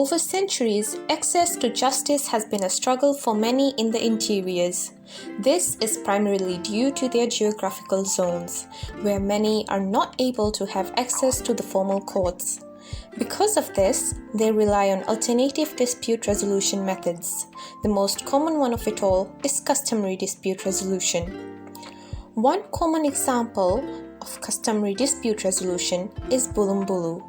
Over centuries, access to justice has been a struggle for many in the interiors. This is primarily due to their geographical zones, where many are not able to have access to the formal courts. Because of this, they rely on alternative dispute resolution methods. The most common one of it all is customary dispute resolution. One common example of customary dispute resolution is bulumbulu.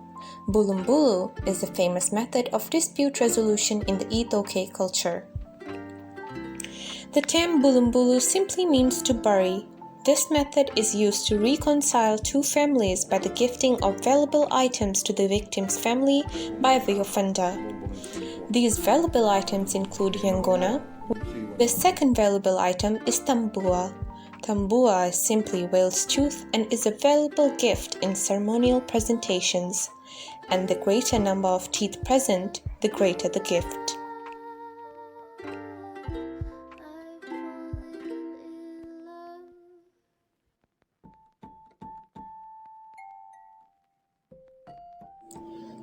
Bulumbulu is a famous method of dispute resolution in the Itoke culture. The term bulumbulu simply means to bury. This method is used to reconcile two families by the gifting of valuable items to the victim's family by way of funda. These valuable items include yangona. The second valuable item is tambua. Tambua is simply whale's tooth and is a valuable gift in ceremonial presentations. And the greater number of teeth present, the greater the gift.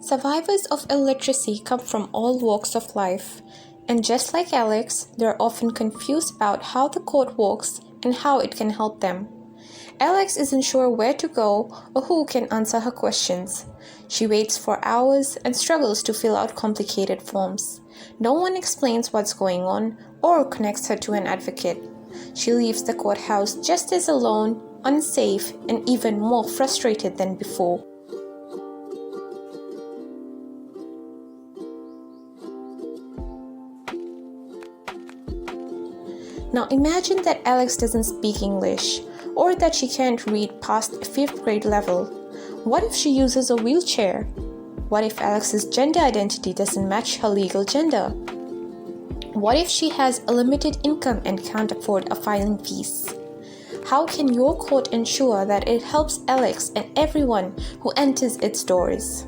Survivors of illiteracy come from all walks of life, and just like Alex, they are often confused about how the court works and how it can help them. Alex isn't sure where to go or who can answer her questions. She waits for hours and struggles to fill out complicated forms. No one explains what's going on or connects her to an advocate. She leaves the courthouse just as alone, unsafe, and even more frustrated than before. Now imagine that Alex doesn't speak English, or that she can't read past 5th grade level. What if she uses a wheelchair? What if Alex's gender identity doesn't match her legal gender? What if she has a limited income and can't afford a filing fees? How can your court ensure that it helps Alex and everyone who enters its doors?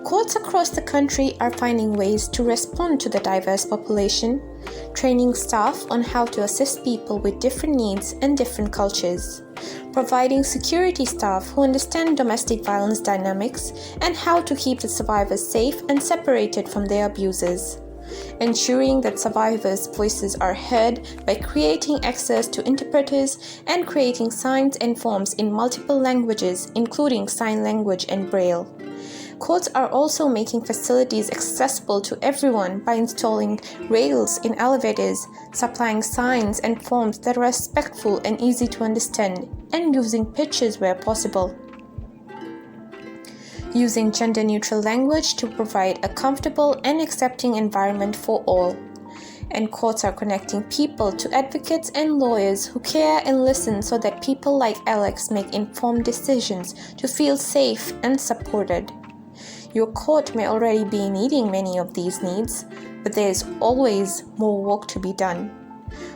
Courts across the country are finding ways to respond to the diverse population, training staff on how to assist people with different needs and different cultures, providing security staff who understand domestic violence dynamics and how to keep the survivors safe and separated from their abusers, ensuring that survivors' voices are heard by creating access to interpreters and creating signs and forms in multiple languages, including sign language and braille. Courts are also making facilities accessible to everyone by installing rails in elevators, supplying signs and forms that are respectful and easy to understand, and using pictures where possible. Using gender-neutral language to provide a comfortable and accepting environment for all. And courts are connecting people to advocates and lawyers who care and listen so that people like Alex make informed decisions to feel safe and supported. Your court may already be meeting many of these needs, but there is always more work to be done.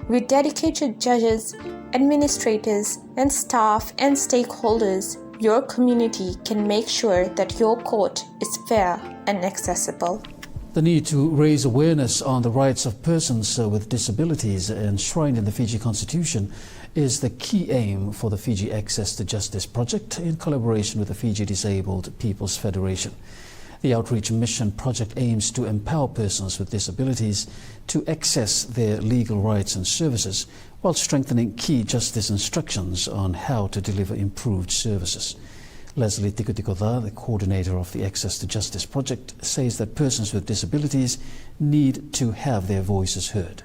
With dedicated judges, administrators, and staff and stakeholders, your community can make sure that your court is fair and accessible. The need to raise awareness on the rights of persons with disabilities enshrined in the Fiji Constitution is the key aim for the Fiji Access to Justice project in collaboration with the Fiji Disabled People's Federation. The outreach mission project aims to empower persons with disabilities to access their legal rights and services while strengthening key justice instructions on how to deliver improved services. Leslie Tikutikoda, the coordinator of the Access to Justice project, says that persons with disabilities need to have their voices heard.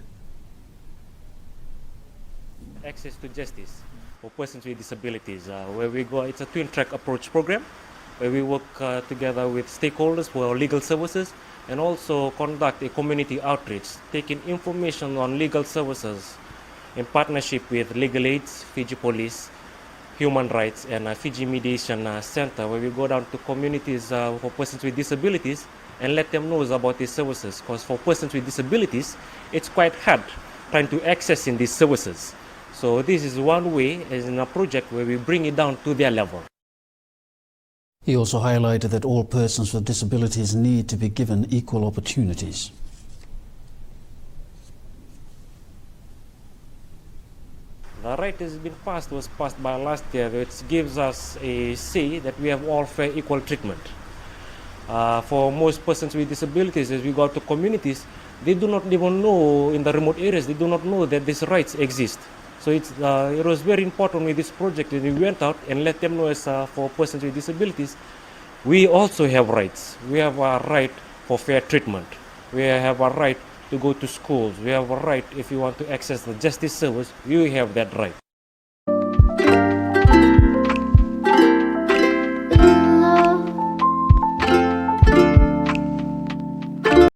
Access to justice for persons with disabilities, where we go, it's a twin-track approach program, where we work together with stakeholders for legal services and also conduct a community outreach, taking information on legal services in partnership with Legal Aids, Fiji Police, Human Rights, and Fiji Mediation Center, where we go down to communities for persons with disabilities and let them know about these services. Because for persons with disabilities, it's quite hard trying to access in these services. So this is one way, as in a project where we bring it down to their level. He also highlighted that all persons with disabilities need to be given equal opportunities. The right has been passed, was passed by last year, which gives us a say that we have all fair equal treatment. For most persons with disabilities, as we go to communities, they do not even know, in the remote areas, they do not know that these rights exist. So it was very important with this project that we went out and let them know, as for persons with disabilities, we also have rights. We have a right for fair treatment. We have a right to go to schools. We have a right, if you want to access the justice service, you have that right.